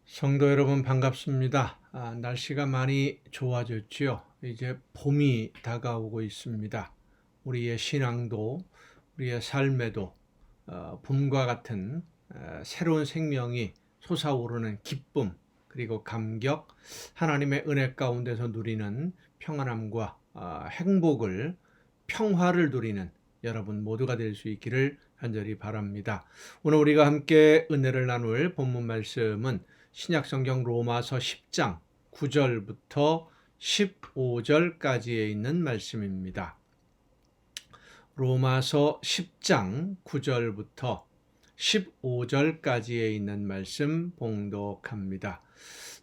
성도 여러분 반갑습니다. 날씨가 많이 좋아졌지요. 이제 봄이 다가오고 있습니다. 우리의 신앙도 우리의 삶에도 봄과 같은 새로운 생명이 솟아오르는 기쁨 그리고 감격, 하나님의 은혜 가운데서 누리는 평안함과 행복을 평화를 누리는 여러분 모두가 될 수 있기를 간절히 바랍니다. 오늘 우리가 함께 은혜를 나눌 본문 말씀은 신약성경 로마서 10장 9절부터 15절까지에 있는 말씀입니다. 로마서 10장 9절부터 15절까지에 있는 말씀 봉독합니다.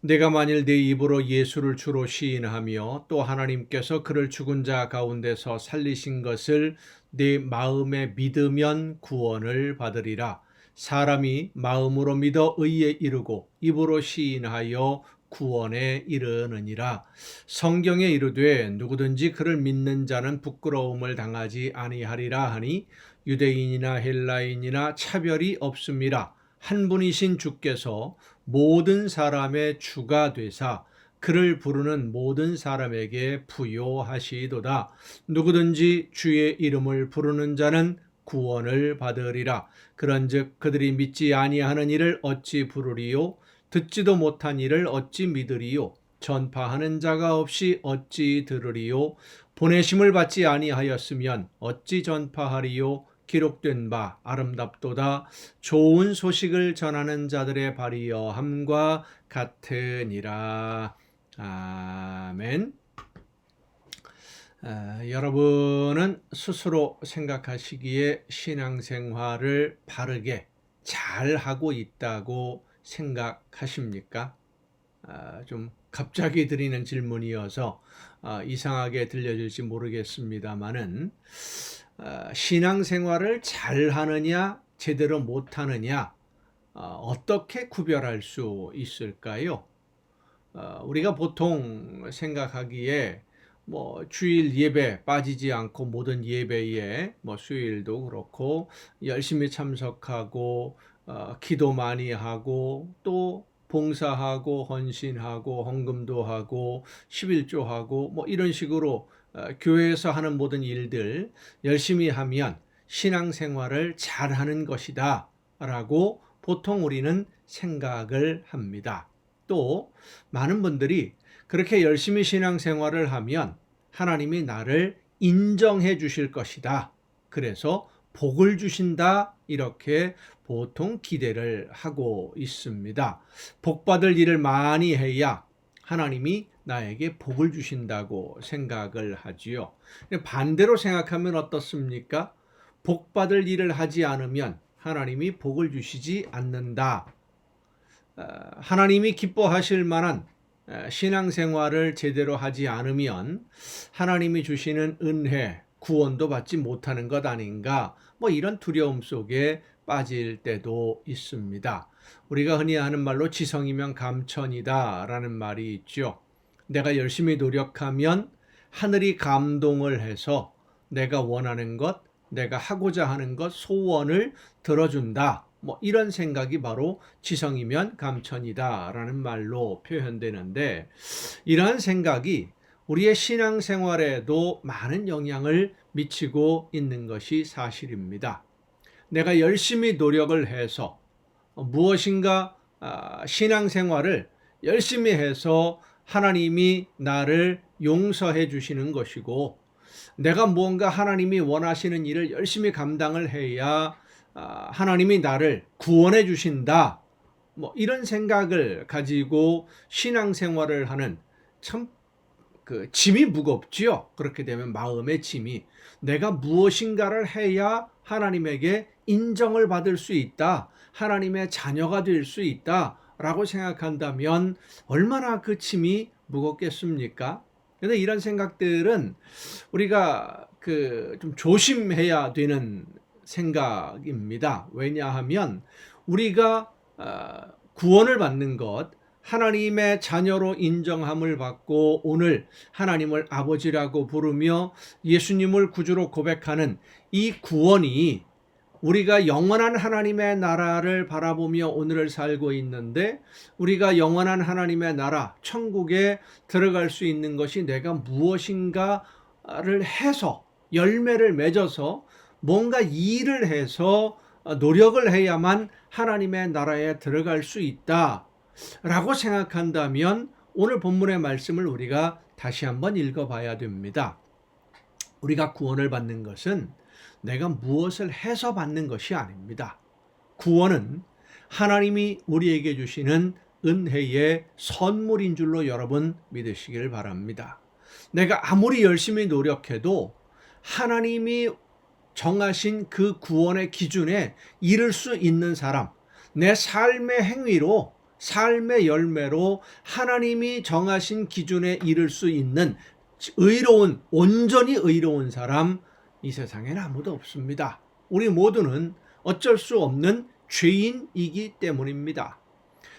내가 만일 내 입으로 예수를 주로 시인하며 또 하나님께서 그를 죽은 자 가운데서 살리신 것을 내 마음에 믿으면 구원을 받으리라. 사람이 마음으로 믿어 의에 이르고 입으로 시인하여 구원에 이르느니라. 성경에 이르되 누구든지 그를 믿는 자는 부끄러움을 당하지 아니하리라 하니 유대인이나 헬라인이나 차별이 없음이라. 한 분이신 주께서 모든 사람의 주가 되사 그를 부르는 모든 사람에게 부요하시도다. 누구든지 주의 이름을 부르는 자는 구원을 받으리라. 그런즉 그들이 믿지 아니하는 이를 어찌 부르리요? 듣지도 못한 이를 어찌 믿으리요? 전파하는 자가 없이 어찌 들으리요? 보내심을 받지 아니하였으면 어찌 전파하리요? 기록된 바 아름답도다. 좋은 소식을 전하는 자들의 발이여함과 같으니라. 아멘. 여러분은 스스로 생각하시기에 신앙생활을 바르게 잘 하고 있다고 생각하십니까? 좀 갑자기 드리는 질문이어서 이상하게 들려질지 모르겠습니다만은 신앙생활을 잘 하느냐 제대로 못하느냐 어떻게 구별할 수 있을까요? 우리가 보통 생각하기에 주일 예배 빠지지 않고 모든 예배에 수요일도 그렇고 열심히 참석하고 기도 많이 하고 또 봉사하고 헌신하고 헌금도 하고 11조하고 이런 식으로 교회에서 하는 모든 일들 열심히 하면 신앙생활을 잘하는 것이다 라고 보통 우리는 생각을 합니다. 또 많은 분들이 그렇게 열심히 신앙생활을 하면 하나님이 나를 인정해 주실 것이다. 그래서 복을 주신다. 이렇게 보통 기대를 하고 있습니다. 복받을 일을 많이 해야 하나님이 나에게 복을 주신다고 생각을 하지요. 반대로 생각하면 어떻습니까? 복받을 일을 하지 않으면 하나님이 복을 주시지 않는다. 하나님이 기뻐하실 만한 신앙생활을 제대로 하지 않으면 하나님이 주시는 은혜, 구원도 받지 못하는 것 아닌가, 이런 두려움 속에 빠질 때도 있습니다. 우리가 흔히 하는 말로 지성이면 감천이다 라는 말이 있죠. 내가 열심히 노력하면 하늘이 감동을 해서 내가 원하는 것, 내가 하고자 하는 것, 소원을 들어준다. 이런 생각이 바로 지성이면 감천이다 라는 말로 표현되는데, 이러한 생각이 우리의 신앙생활에도 많은 영향을 미치고 있는 것이 사실입니다. 내가 열심히 노력을 해서 무엇인가 신앙생활을 열심히 해서 하나님이 나를 용서해 주시는 것이고, 내가 무언가 하나님이 원하시는 일을 열심히 감당을 해야 하나님이 나를 구원해 주신다. 이런 생각을 가지고 신앙생활을 하는 참 짐이 무겁지요. 그렇게 되면 마음의 짐이 내가 무엇인가를 해야 하나님에게 인정을 받을 수 있다. 하나님의 자녀가 될 수 있다. 라고 생각한다면 얼마나 그 짐이 무겁겠습니까? 그런데 이런 생각들은 우리가 좀 조심해야 되는 생각입니다. 왜냐하면 우리가 구원을 받는 것, 하나님의 자녀로 인정함을 받고 오늘 하나님을 아버지라고 부르며 예수님을 구주로 고백하는 이 구원이 우리가 영원한 하나님의 나라를 바라보며 오늘을 살고 있는데, 우리가 영원한 하나님의 나라, 천국에 들어갈 수 있는 것이 내가 무엇인가를 해서, 열매를 맺어서 뭔가 일을 해서 노력을 해야만 하나님의 나라에 들어갈 수 있다라고 생각한다면 오늘 본문의 말씀을 우리가 다시 한번 읽어봐야 됩니다. 우리가 구원을 받는 것은 내가 무엇을 해서 받는 것이 아닙니다. 구원은 하나님이 우리에게 주시는 은혜의 선물인 줄로 여러분 믿으시길 바랍니다. 내가 아무리 열심히 노력해도 하나님이 정하신 그 구원의 기준에 이를 수 있는 사람, 내 삶의 행위로, 삶의 열매로 하나님이 정하신 기준에 이를 수 있는 의로운, 온전히 의로운 사람, 이 세상에는 아무도 없습니다. 우리 모두는 어쩔 수 없는 죄인이기 때문입니다.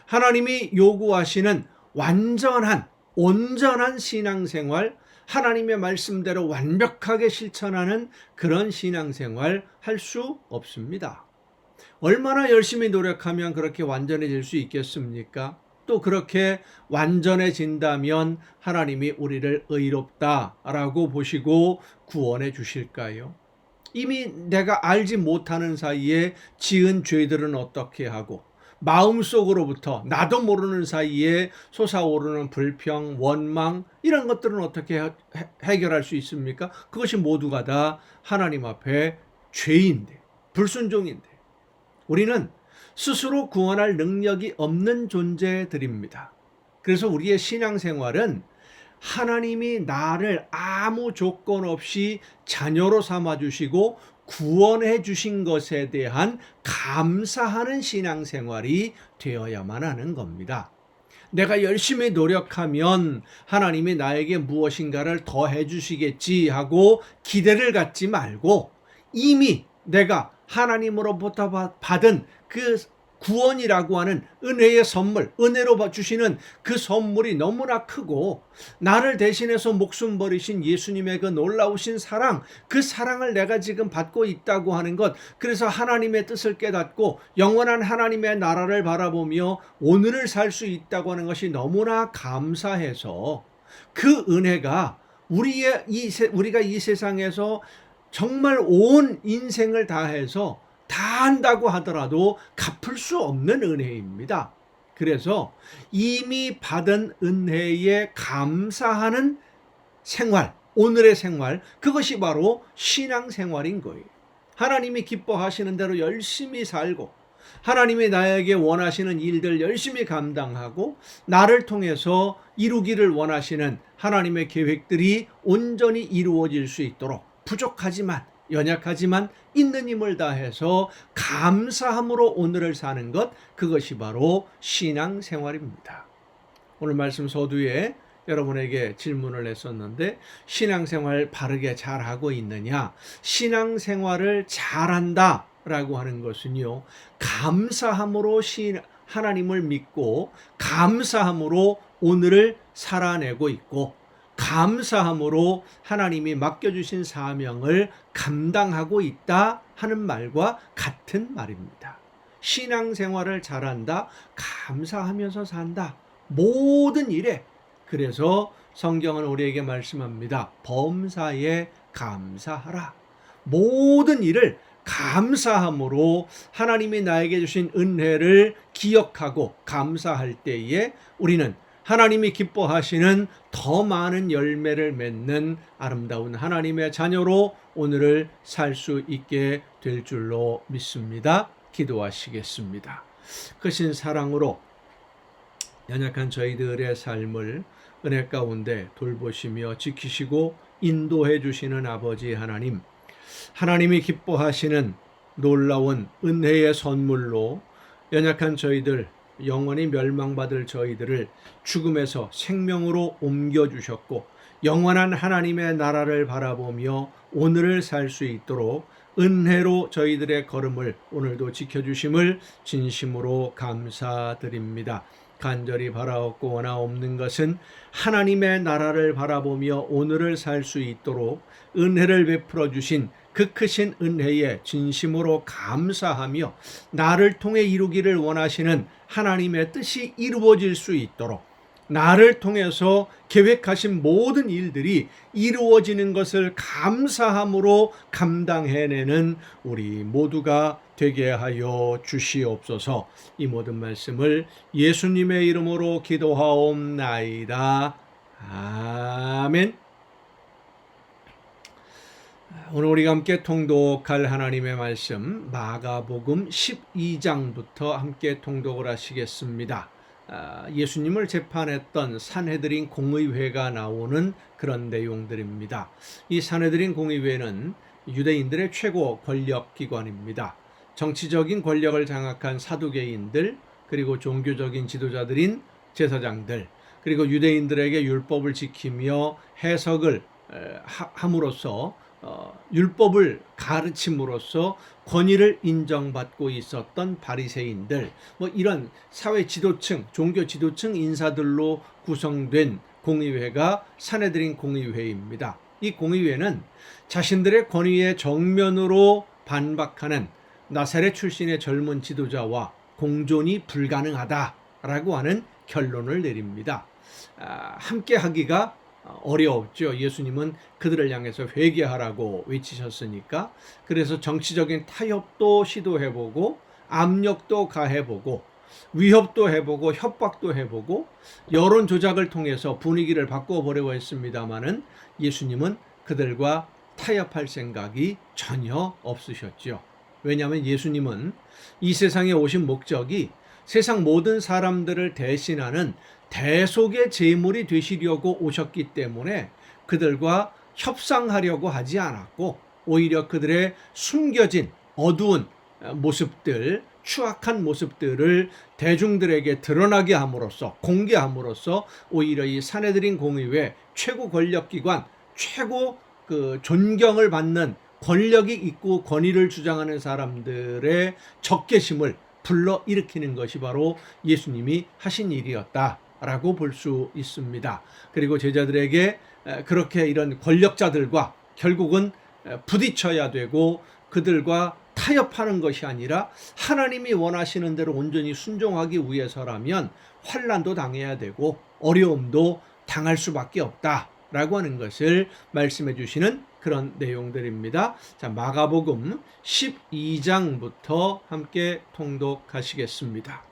하나님이 요구하시는 완전한, 온전한 신앙생활, 하나님의 말씀대로 완벽하게 실천하는 그런 신앙생활 할 수 없습니다. 얼마나 열심히 노력하면 그렇게 완전해질 수 있겠습니까? 또 그렇게 완전해진다면 하나님이 우리를 의롭다라고 보시고 구원해 주실까요? 이미 내가 알지 못하는 사이에 지은 죄들은 어떻게 하고, 마음속으로부터 나도 모르는 사이에 솟아오르는 불평, 원망, 이런 것들은 어떻게 해결할 수 있습니까? 그것이 모두가 다 하나님 앞에 죄인데, 불순종인데, 우리는 스스로 구원할 능력이 없는 존재들입니다. 그래서 우리의 신앙생활은 하나님이 나를 아무 조건 없이 자녀로 삼아주시고 구원해 주신 것에 대한 감사하는 신앙생활이 되어야만 하는 겁니다. 내가 열심히 노력하면 하나님이 나에게 무엇인가를 더 해주시겠지 하고 기대를 갖지 말고, 이미 내가 하나님으로부터 받은 그 구원이라고 하는 은혜의 선물, 은혜로 주시는 그 선물이 너무나 크고, 나를 대신해서 목숨 버리신 예수님의 그 놀라우신 사랑, 그 사랑을 내가 지금 받고 있다고 하는 것, 그래서 하나님의 뜻을 깨닫고 영원한 하나님의 나라를 바라보며 오늘을 살 수 있다고 하는 것이 너무나 감사해서, 그 은혜가 우리가 이 세상에서 정말 온 인생을 다해서 다 한다고 하더라도 갚을 수 없는 은혜입니다. 그래서 이미 받은 은혜에 감사하는 생활, 오늘의 생활, 그것이 바로 신앙생활인 거예요. 하나님이 기뻐하시는 대로 열심히 살고, 하나님이 나에게 원하시는 일들 열심히 감당하고, 나를 통해서 이루기를 원하시는 하나님의 계획들이 온전히 이루어질 수 있도록 부족하지만, 연약하지만 있는 힘을 다해서 감사함으로 오늘을 사는 것, 그것이 바로 신앙생활입니다. 오늘 말씀 서두에 여러분에게 질문을 했었는데, 신앙생활 바르게 잘하고 있느냐? 신앙생활을 잘한다 라고 하는 것은요, 감사함으로 하나님을 믿고 감사함으로 오늘을 살아내고 있고, 감사함으로 하나님이 맡겨주신 사명을 감당하고 있다 하는 말과 같은 말입니다. 신앙생활을 잘한다, 감사하면서 산다, 모든 일에. 그래서 성경은 우리에게 말씀합니다. 범사에 감사하라. 모든 일을 감사함으로 하나님이 나에게 주신 은혜를 기억하고 감사할 때에 우리는 하나님이 기뻐하시는 더 많은 열매를 맺는 아름다운 하나님의 자녀로 오늘을 살 수 있게 될 줄로 믿습니다. 기도하시겠습니다. 크신 사랑으로 연약한 저희들의 삶을 은혜 가운데 돌보시며 지키시고 인도해 주시는 아버지 하나님, 하나님이 기뻐하시는 놀라운 은혜의 선물로 연약한 저희들, 영원히 멸망받을 저희들을 죽음에서 생명으로 옮겨주셨고, 영원한 하나님의 나라를 바라보며 오늘을 살 수 있도록 은혜로 저희들의 걸음을 오늘도 지켜주심을 진심으로 감사드립니다. 간절히 바라옵고 원하옵는 것은 하나님의 나라를 바라보며 오늘을 살 수 있도록 은혜를 베풀어 주신 그 크신 은혜에 진심으로 감사하며 나를 통해 이루기를 원하시는 하나님의 뜻이 이루어질 수 있도록 나를 통해서 계획하신 모든 일들이 이루어지는 것을 감사함으로 감당해내는 우리 모두가 되게 하여 주시옵소서. 이 모든 말씀을 예수님의 이름으로 기도하옵나이다. 아멘. 오늘 우리가 함께 통독할 하나님의 말씀 마가복음 12장부터 함께 통독을 하시겠습니다. 예수님을 재판했던 산헤드린 공의회가 나오는 그런 내용들입니다. 이 산헤드린 공의회는 유대인들의 최고 권력기관입니다. 정치적인 권력을 장악한 사두개인들, 그리고 종교적인 지도자들인 제사장들, 그리고 유대인들에게 율법을 지키며 해석을 함으로써 율법을 가르침으로써 권위를 인정받고 있었던 바리새인들, 이런 사회 지도층, 종교 지도층 인사들로 구성된 공의회가 산헤드린 공의회입니다. 이 공의회는 자신들의 권위에 정면으로 반박하는 나사렛 출신의 젊은 지도자와 공존이 불가능하다라고 하는 결론을 내립니다. 함께 하기가 어려웠죠. 예수님은 그들을 향해서 회개하라고 외치셨으니까. 그래서 정치적인 타협도 시도해보고 압력도 가해보고 위협도 해보고 협박도 해보고 여론 조작을 통해서 분위기를 바꿔보려고 했습니다마는 예수님은 그들과 타협할 생각이 전혀 없으셨죠. 왜냐하면 예수님은 이 세상에 오신 목적이 세상 모든 사람들을 대신하는 대속의 제물이 되시려고 오셨기 때문에 그들과 협상하려고 하지 않았고, 오히려 그들의 숨겨진 어두운 모습들, 추악한 모습들을 대중들에게 드러나게 함으로써, 공개함으로써 오히려 이 산헤드린 공의회 최고 권력기관, 최고 존경을 받는 권력이 있고 권위를 주장하는 사람들의 적개심을 불러일으키는 것이 바로 예수님이 하신 일이었다라고 볼 수 있습니다. 그리고 제자들에게 그렇게 이런 권력자들과 결국은 부딪혀야 되고 그들과 타협하는 것이 아니라 하나님이 원하시는 대로 온전히 순종하기 위해서라면 환난도 당해야 되고 어려움도 당할 수밖에 없다라고 하는 것을 말씀해 주시는 그런 내용들입니다. 자, 마가복음 12장부터 함께 통독하시겠습니다.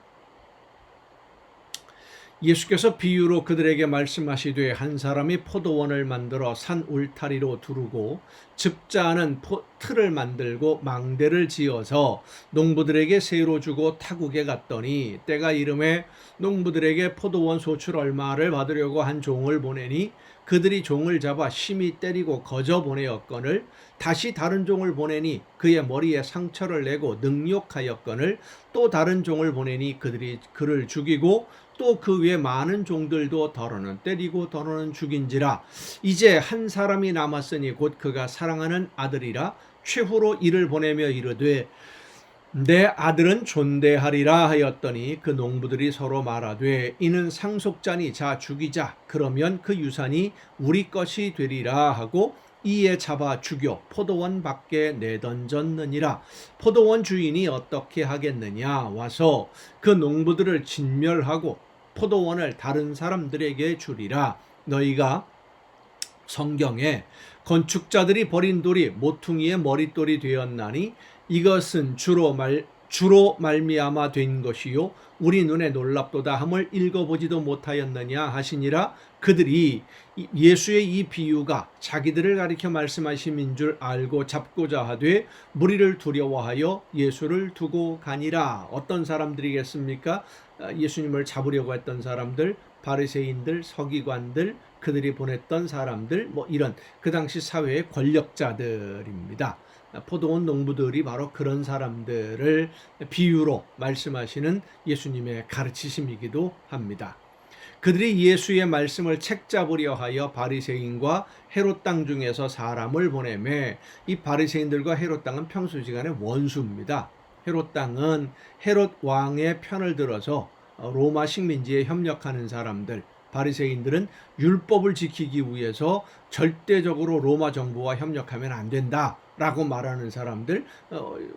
예수께서 비유로 그들에게 말씀하시되 한 사람이 포도원을 만들어 산 울타리로 두르고 즙자하는 틀을 만들고 망대를 지어서 농부들에게 세로 주고 타국에 갔더니 때가 이름에 농부들에게 포도원 소출 얼마를 받으려고 한 종을 보내니 그들이 종을 잡아 심히 때리고 거저 보내었거늘 다시 다른 종을 보내니 그의 머리에 상처를 내고 능욕하였거늘 또 다른 종을 보내니 그들이 그를 죽이고 또 그 외 많은 종들도 더러는 때리고 더러는 죽인지라. 이제 한 사람이 남았으니 곧 그가 사랑하는 아들이라. 최후로 이를 보내며 이르되 내 아들은 존대하리라 하였더니 그 농부들이 서로 말하되 이는 상속자니 자 죽이자. 그러면 그 유산이 우리 것이 되리라 하고 이에 잡아 죽여 포도원 밖에 내던졌느니라. 포도원 주인이 어떻게 하겠느냐. 와서 그 농부들을 진멸하고 포도원을 다른 사람들에게 주리라. 너희가 성경에 건축자들이 버린 돌이 모퉁이의 머릿돌이 되었나니 이것은 주로 말미암아 된 것이요 우리 눈에 놀랍도다 함을 읽어보지도 못하였느냐 하시니라. 그들이 예수의 이 비유가 자기들을 가리켜 말씀하심인 줄 알고 잡고자 하되 무리를 두려워하여 예수를 두고 가니라. 어떤 사람들이겠습니까? 예수님을 잡으려고 했던 사람들, 바리새인들, 서기관들, 그들이 보냈던 사람들, 이런 그 당시 사회의 권력자들입니다. 포도원 농부들이 바로 그런 사람들을 비유로 말씀하시는 예수님의 가르치심이기도 합니다. 그들이 예수의 말씀을 책잡으려 하여 바리새인과 헤롯 땅 중에서 사람을 보내매 이 바리새인들과 헤롯 땅은 평소시간의 원수입니다. 헤롯 땅은 헤롯 왕의 편을 들어서 로마 식민지에 협력하는 사람들, 바리새인들은 율법을 지키기 위해서 절대적으로 로마 정부와 협력하면 안 된다 라고 말하는 사람들,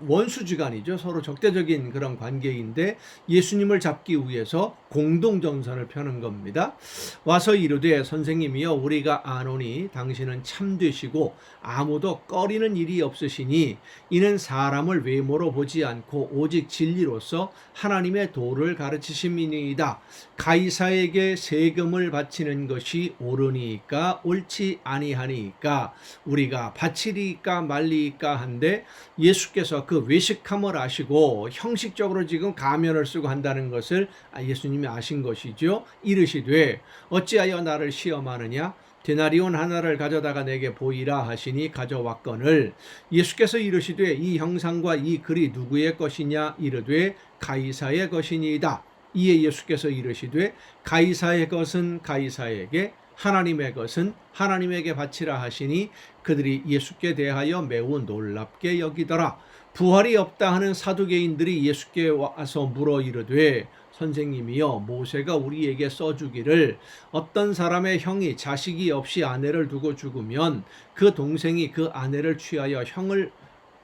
원수지간이죠. 서로 적대적인 그런 관계인데 예수님을 잡기 위해서 공동전선을 펴는 겁니다. 와서 이르되 선생님이여 우리가 아노니 당신은 참되시고 아무도 꺼리는 일이 없으시니 이는 사람을 외모로 보지 않고 오직 진리로서 하나님의 도를 가르치심이니이다. 가이사에게 세금을 바치는 것이 옳으니까 옳지 아니하니까 우리가 바치리까 말리까 한데 예수께서 그 외식함을 아시고 형식적으로 지금 가면을 쓰고 한다는 것을 예수님이 아신 것이죠. 이르시되 어찌하여 나를 시험하느냐 데나리온 하나를 가져다가 내게 보이라 하시니 가져왔거늘 예수께서 이르시되 이 형상과 이 글이 누구의 것이냐 이르되 가이사의 것이니이다. 이에 예수께서 이르시되 가이사의 것은 가이사에게 하나님의 것은 하나님에게 바치라 하시니 그들이 예수께 대하여 매우 놀랍게 여기더라. 부활이 없다 하는 사두개인들이 예수께 와서 물어 이르되 선생님이여 모세가 우리에게 써주기를 어떤 사람의 형이 자식이 없이 아내를 두고 죽으면 그 동생이 그 아내를 취하여 형을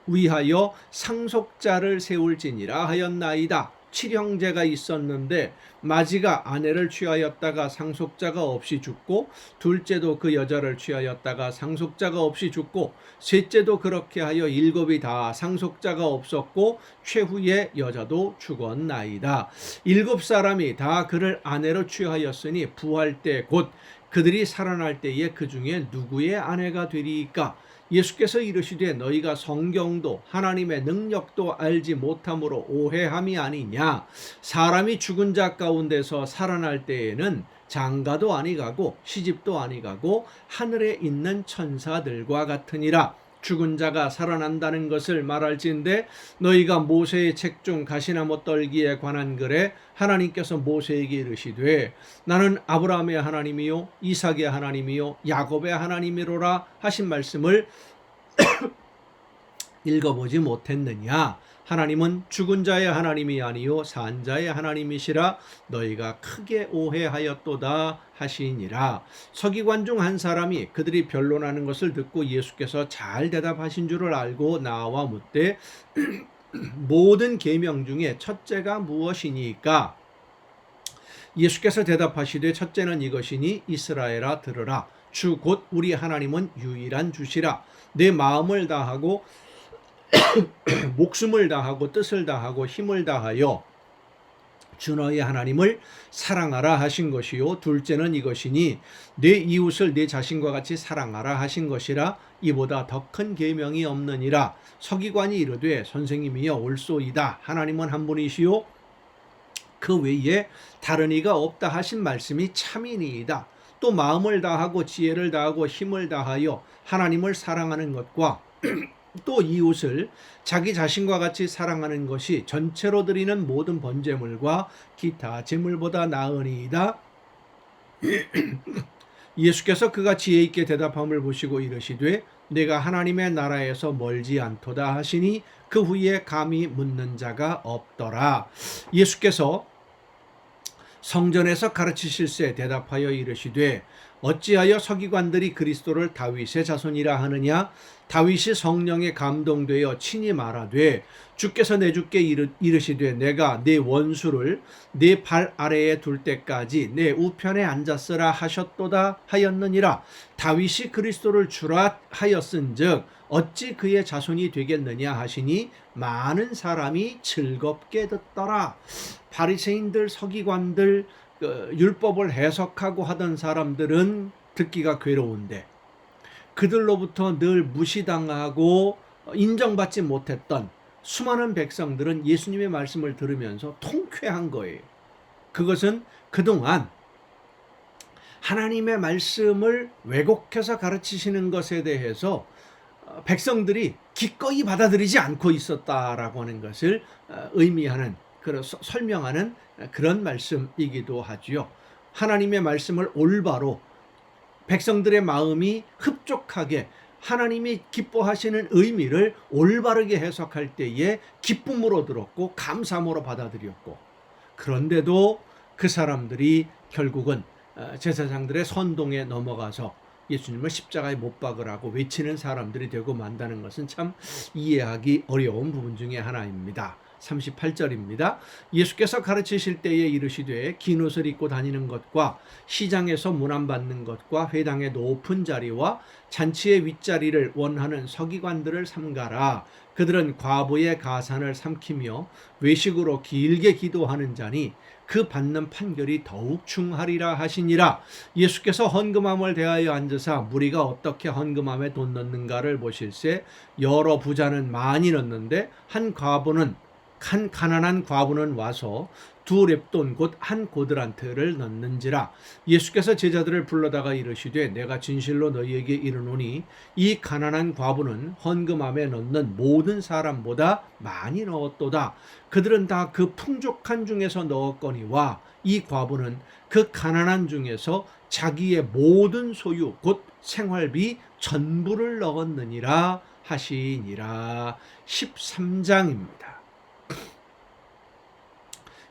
위하여 상속자를 세울지니라 하였나이다. 칠형제가 있었는데 마지가 아내를 취하였다가 상속자가 없이 죽고 둘째도 그 여자를 취하였다가 상속자가 없이 죽고 셋째도 그렇게 하여 일곱이 다 상속자가 없었고 최후의 여자도 죽었나이다. 일곱 사람이 다 그를 아내로 취하였으니 부활 때 곧 그들이 살아날 때에 그 중에 누구의 아내가 되리이까? 예수께서 이르시되 너희가 성경도 하나님의 능력도 알지 못함으로 오해함이 아니냐. 사람이 죽은 자 가운데서 살아날 때에는 장가도 아니가고 시집도 아니가고 하늘에 있는 천사들과 같으니라. 죽은 자가 살아난다는 것을 말할진대 너희가 모세의 책 중 가시나무 떨기에 관한 글에 하나님께서 모세에게 이르시되 나는 아브라함의 하나님이요 이삭의 하나님이요 야곱의 하나님이로라 하신 말씀을 읽어보지 못했느냐. 하나님은 죽은 자의 하나님이 아니요 산 자의 하나님이시라 너희가 크게 오해하였도다 하시니라. 서기관 중 한 사람이 그들이 변론하는 것을 듣고 예수께서 잘 대답하신 줄을 알고 나와 묻되 모든 계명 중에 첫째가 무엇이니까? 예수께서 대답하시되 첫째는 이것이니 이스라엘아 들으라. 주 곧 우리 하나님은 유일한 주시라. 내 마음을 다하고 목숨을 다하고 뜻을 다하고 힘을 다하여 주 너의 하나님을 사랑하라 하신 것이요 둘째는 이것이니 내 이웃을 내 자신과 같이 사랑하라 하신 것이라. 이보다 더 큰 계명이 없느니라. 서기관이 이르되 선생님이여 옳소이다. 하나님은 한 분이시요 그 외에 다른 이가 없다 하신 말씀이 참이니이다. 또 마음을 다하고 지혜를 다하고 힘을 다하여 하나님을 사랑하는 것과 또 이웃을 자기 자신과 같이 사랑하는 것이 전체로 드리는 모든 번제물과 기타 제물보다 나으니이다. 예수께서 그가 지혜 있게 대답함을 보시고 이르시되 내가 하나님의 나라에서 멀지 않도다 하시니 그 후에 감히 묻는 자가 없더라. 예수께서 성전에서 가르치실세 대답하여 이르시되 어찌하여 서기관들이 그리스도를 다윗의 자손이라 하느냐. 다윗이 성령에 감동되어 친히 말하되 주께서 내 주께 이르시되 내가 내 원수를 내 발 아래에 둘 때까지 내 우편에 앉았으라 하셨도다 하였느니라. 다윗이 그리스도를 주라 하였은즉 어찌 그의 자손이 되겠느냐 하시니 많은 사람이 즐겁게 듣더라. 바리새인들 서기관들 율법을 해석하고 하던 사람들은 듣기가 괴로운데 그들로부터 늘 무시당하고 인정받지 못했던 수많은 백성들은 예수님의 말씀을 들으면서 통쾌한 거예요. 그것은 그동안 하나님의 말씀을 왜곡해서 가르치시는 것에 대해서 백성들이 기꺼이 받아들이지 않고 있었다라고 하는 것을 의미하는 설명하는 그런 말씀이기도 하지요. 하나님의 말씀을 올바로 백성들의 마음이 흡족하게 하나님이 기뻐하시는 의미를 올바르게 해석할 때에 기쁨으로 들었고 감사함으로 받아들였고 그런데도 그 사람들이 결국은 제사장들의 선동에 넘어가서 예수님을 십자가에 못 박으라고 외치는 사람들이 되고 만다는 것은 참 이해하기 어려운 부분 중에 하나입니다. 38절입니다. 예수께서 가르치실 때에 이르시되 긴 옷을 입고 다니는 것과 시장에서 문안 받는 것과 회당의 높은 자리와 잔치의 윗자리를 원하는 서기관들을 삼가라. 그들은 과부의 가산을 삼키며 외식으로 길게 기도하는 자니 그 받는 판결이 더욱 중하리라 하시니라. 예수께서 헌금함을 대하여 앉으사 무리가 어떻게 헌금함에 돈 넣는가를 보실세 여러 부자는 많이 넣는데 한 가난한 과부는 와서 두 렙돈 곧 한 고드란트를 넣는지라. 예수께서 제자들을 불러다가 이르시되 내가 진실로 너희에게 이르노니 이 가난한 과부는 헌금함에 넣는 모든 사람보다 많이 넣었도다. 그들은 다 그 풍족한 중에서 넣었거니와 이 과부는 그 가난한 중에서 자기의 모든 소유 곧 생활비 전부를 넣었느니라 하시니라. 13장입니다.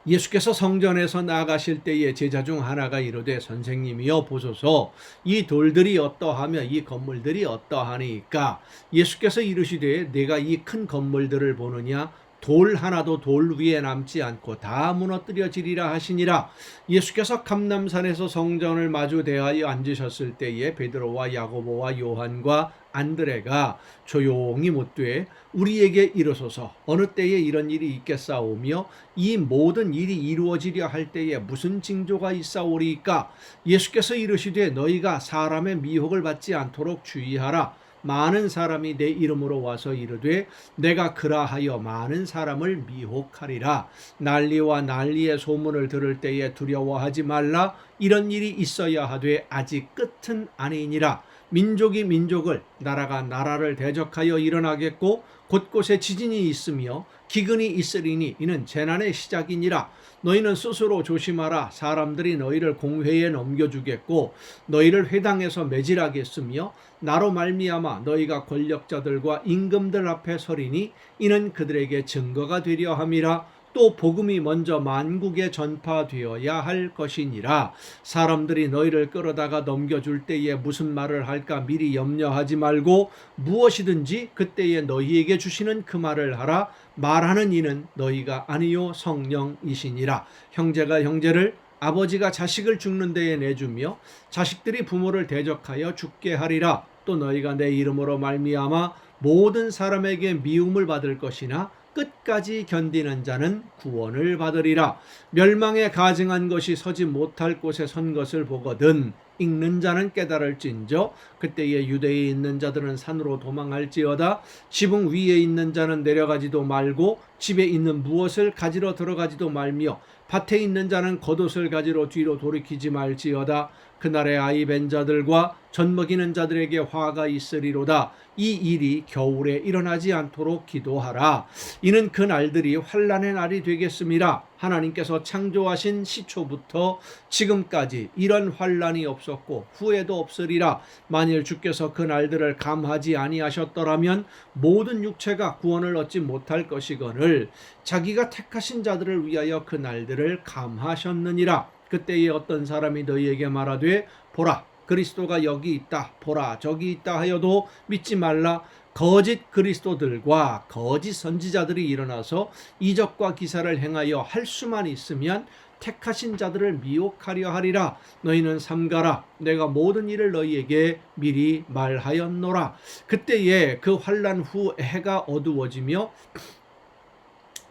예수께서 성전에서 나가실 때에 제자 중 하나가 이르되 선생님이여 보소서 이 돌들이 어떠하며 이 건물들이 어떠하니까. 예수께서 이르시되 내가 이 큰 건물들을 보느냐 돌 하나도 돌 위에 남지 않고 다 무너뜨려지리라 하시니라. 예수께서 감람산에서 성전을 마주 대하여 앉으셨을 때에 베드로와 야고보와 요한과 안드레가 조용히 묻되 우리에게 이르소서 어느 때에 이런 일이 있겠사오며 이 모든 일이 이루어지려 할 때에 무슨 징조가 있사오리이까. 예수께서 이르시되 너희가 사람의 미혹을 받지 않도록 주의하라. 많은 사람이 내 이름으로 와서 이르되 내가 그라하여 많은 사람을 미혹하리라. 난리와 난리의 소문을 들을 때에 두려워하지 말라. 이런 일이 있어야 하되 아직 끝은 아니니라. 민족이 민족을 나라가 나라를 대적하여 일어나겠고 곳곳에 지진이 있으며 기근이 있으리니 이는 재난의 시작이니라. 너희는 스스로 조심하라. 사람들이 너희를 공회에 넘겨주겠고 너희를 회당에서 매질하겠으며 나로 말미암아 너희가 권력자들과 임금들 앞에 서리니 이는 그들에게 증거가 되려 함이라. 또 복음이 먼저 만국에 전파되어야 할 것이니라. 사람들이 너희를 끌어다가 넘겨줄 때에 무슨 말을 할까 미리 염려하지 말고 무엇이든지 그때에 너희에게 주시는 그 말을 하라. 말하는 이는 너희가 아니요 성령이시니라. 형제가 형제를 아버지가 자식을 죽는 데에 내주며 자식들이 부모를 대적하여 죽게 하리라. 또 너희가 내 이름으로 말미암아 모든 사람에게 미움을 받을 것이나 끝까지 견디는 자는 구원을 받으리라. 멸망에 가증한 것이 서지 못할 곳에 선 것을 보거든 읽는 자는 깨달을진저 그때에 유대에 있는 자들은 산으로 도망할지어다. 지붕 위에 있는 자는 내려가지도 말고 집에 있는 무엇을 가지러 들어가지도 말며 밭에 있는 자는 겉옷을 가지러 뒤로 돌이키지 말지어다. 그날에 아이 벤 자들과 젖먹이는 자들에게 화가 있으리로다. 이 일이 겨울에 일어나지 않도록 기도하라. 이는 그 날들이 환난의 날이 되겠음이라. 하나님께서 창조하신 시초부터 지금까지 이런 환난이 없었고 후에도 없으리라. 만일 주께서 그 날들을 감하지 아니하셨더라면 모든 육체가 구원을 얻지 못할 것이거늘 자기가 택하신 자들을 위하여 그 날들을 감하셨느니라. 그때에 어떤 사람이 너희에게 말하되 보라 그리스도가 여기 있다 보라 저기 있다 하여도 믿지 말라. 거짓 그리스도들과 거짓 선지자들이 일어나서 이적과 기사를 행하여 할 수만 있으면 택하신 자들을 미혹하려 하리라. 너희는 삼가라. 내가 모든 일을 너희에게 미리 말하였노라. 그때에 그 환난 후 해가 어두워지며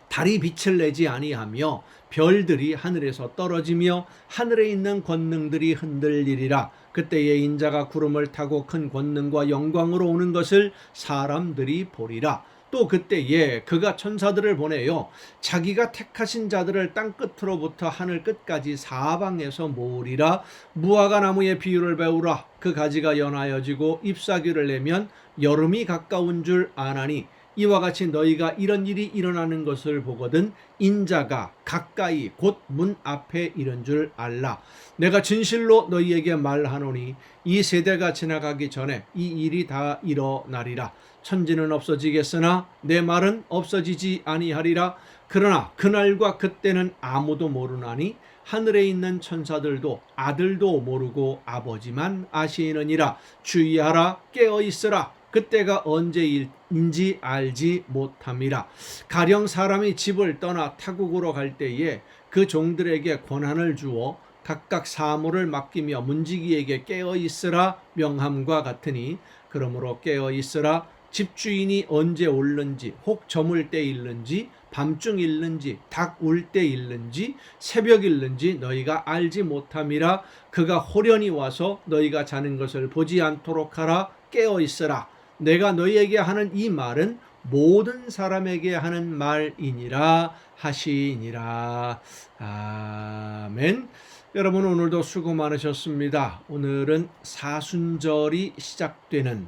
달이 빛을 내지 아니하며 별들이 하늘에서 떨어지며 하늘에 있는 권능들이 흔들리리라. 그때에 인자가 구름을 타고 큰 권능과 영광으로 오는 것을 사람들이 보리라. 또 그때에 그가 천사들을 보내요 자기가 택하신 자들을 땅 끝으로부터 하늘 끝까지 사방에서 모으리라. 무화과 나무의 비유를 배우라. 그 가지가 연하여지고 잎사귀를 내면 여름이 가까운 줄 아나니 이와 같이 너희가 이런 일이 일어나는 것을 보거든 인자가 가까이 곧 문 앞에 이른 줄 알라. 내가 진실로 너희에게 말하노니 이 세대가 지나가기 전에 이 일이 다 일어나리라. 천지는 없어지겠으나 내 말은 없어지지 아니하리라. 그러나 그날과 그때는 아무도 모르나니 하늘에 있는 천사들도 아들도 모르고 아버지만 아시느니라. 주의하라, 깨어 있으라. 그때가 언제인지 알지 못함이라. 가령 사람이 집을 떠나 타국으로 갈 때에 그 종들에게 권한을 주어 각각 사물을 맡기며 문지기에게 깨어 있으라 명함과 같으니, 그러므로 깨어 있으라. 집주인이 언제 올는지, 혹 저물 때 일는지, 밤중 일는지, 닭 울 때 일는지, 새벽 일는지 너희가 알지 못함이라. 그가 호련히 와서 너희가 자는 것을 보지 않도록 하라. 깨어 있으라. 내가 너희에게 하는 이 말은 모든 사람에게 하는 말이니라 하시니라. 아멘. 여러분, 오늘도 수고 많으셨습니다. 오늘은 사순절이 시작되는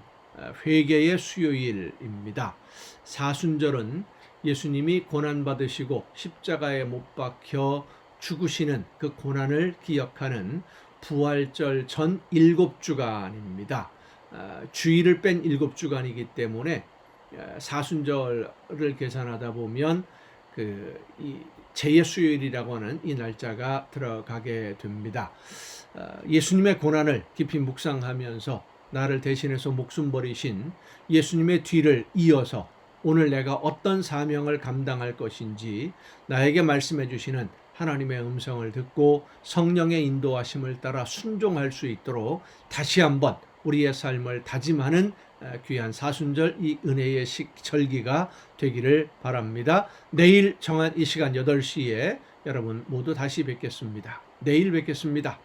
회개의 수요일입니다. 사순절은 예수님이 고난받으시고 십자가에 못 박혀 죽으시는 그 고난을 기억하는 부활절 전 7주간입니다. 주일을 뺀 7주간이기 때문에 사순절을 계산하다 보면 이 제예수요일이라고 하는 이 날짜가 들어가게 됩니다. 예수님의 고난을 깊이 묵상하면서 나를 대신해서 목숨 버리신 예수님의 뒤를 이어서 오늘 내가 어떤 사명을 감당할 것인지 나에게 말씀해 주시는 하나님의 음성을 듣고 성령의 인도하심을 따라 순종할 수 있도록 다시 한번 우리의 삶을 다짐하는 귀한 사순절, 이 은혜의 절기가 되기를 바랍니다. 내일 정한 이 시간 8시에 여러분 모두 다시 뵙겠습니다. 내일 뵙겠습니다.